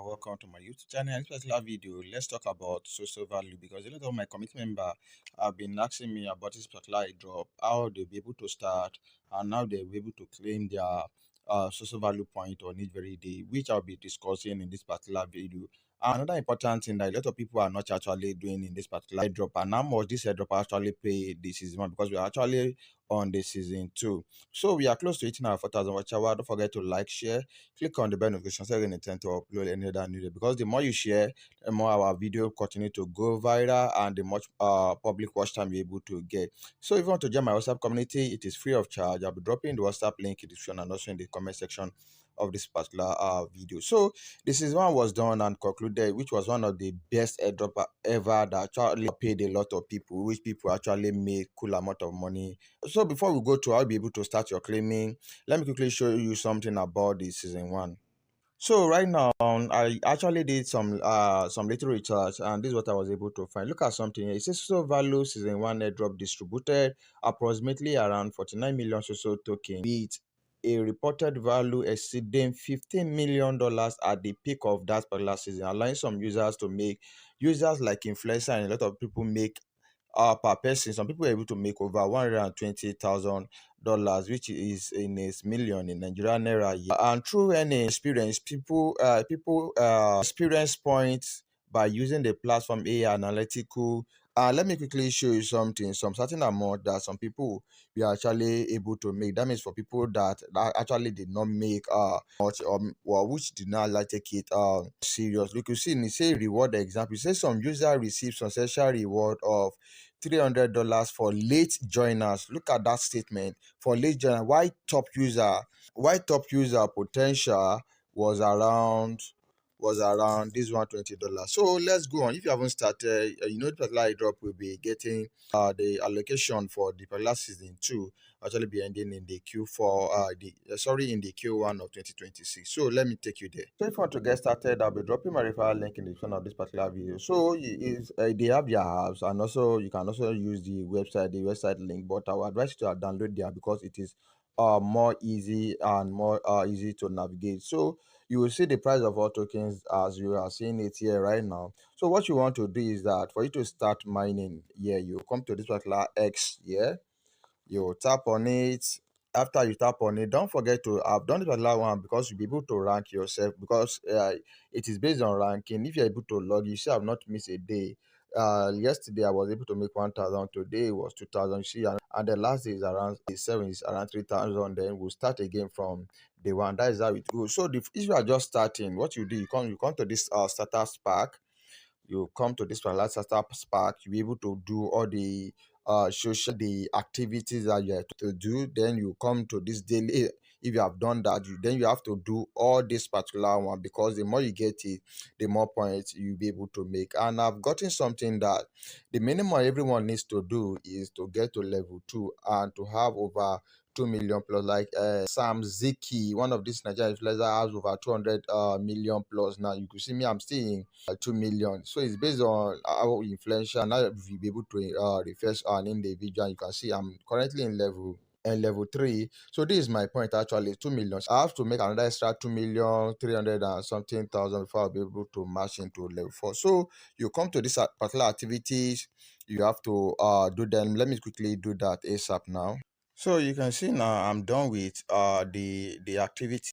welcome to my YouTube channel. In this particular video, let's talk about Sosovalue, because a lot of my community members have been asking me about this particular airdrop, how they'll be able to start, and how they'll be able to claim their Sosovalue point on each very day, which I'll be discussing in this particular video. Another important thing that a lot of people are not actually doing in this particular airdrop, and how much this airdrop actually pay this season, because we are actually on the season 2. So we are close to hitting our 4,000 watch hour. Don't forget to like, share, click on the bell notification so you can intend to upload any other new video, because the more you share, the more our video continue to go viral and the much public watch time you're able to get. So if you want to join my WhatsApp community, it is free of charge. I'll be dropping the WhatsApp link in the description and also in the comment section of this particular video. So this is one was done and concluded, which was one of the best airdrop ever that actually paid a lot of people, which people actually made cool amount of money. So before we go to how to be able to start your claiming, let me quickly show you something about the season 1. So right now, I actually did some little research, and this is what I was able to find. Look at something here. It says Sosovalue season 1 airdrop distributed approximately around 49 million Soso token, with a reported value exceeding $15 million at the peak of that particular season, allowing some users to make like influencers and a lot of people make per person. Some people were able to make over $120,000, which is in a million in Nigerian naira. And through any experience, people experience points by using the platform AI analytical. Let me quickly show you something, some certain amount that some people were actually able to make. That means for people that actually did not make much, or which did not like take it serious. Look, you see, it say reward example. It says some user received substantial reward of $300 for late joiners. Look at that statement, for late joiner. Why top user potential was around this $120. So let's go on. If you haven't started, you know the particular airdrop will be getting the allocation for the particular season 2 actually be ending in the Q4 in the Q1 of 2026. So let me take you there. So if you want to get started, I'll be dropping my referral link in the description of this particular video. So they have their apps, and also you can also use the website link, but I would advise you to download there because it is more easy and more easy to navigate. So you will see the price of all tokens as you are seeing it here right now. So what you want to do is that for you to start mining here, you come to this particular X here, you tap on it. After you tap on it, don't forget to have done the particular one because you'll be able to rank yourself, because it is based on ranking. If you're able to log, you see I've not missed a day. Yesterday I was able to make 1,000, today it was 2,000. You see, and the last day is around 7, is around 3,000. Then we'll start again from day 1. That is how it goes. So if you are just starting, what you do, you come to this starter spark. You come to this particular startup spark, you'll be able to do all the the activities that you have to do. Then you come to this daily. If you have done that, then you have to do all this particular one, because the more you get it, the more points you'll be able to make. And I've gotten something that the minimum everyone needs to do is to get to level 2 and to have over 2 million plus. Like Sam Ziki, one of these Nigerian influencers, has over 200 million plus. Now you could see me, I'm still in 2 million. So it's based on how influential. Now you'll be able to refresh on individual. You can see I'm currently in level 3. So this is my point, actually 2 million. I have to make another extra 2,300,000 and something before I'll be able to match into level 4. So you come to this particular activities, you have to do them. Let me quickly do that ASAP now. So you can see now I'm done with the activity.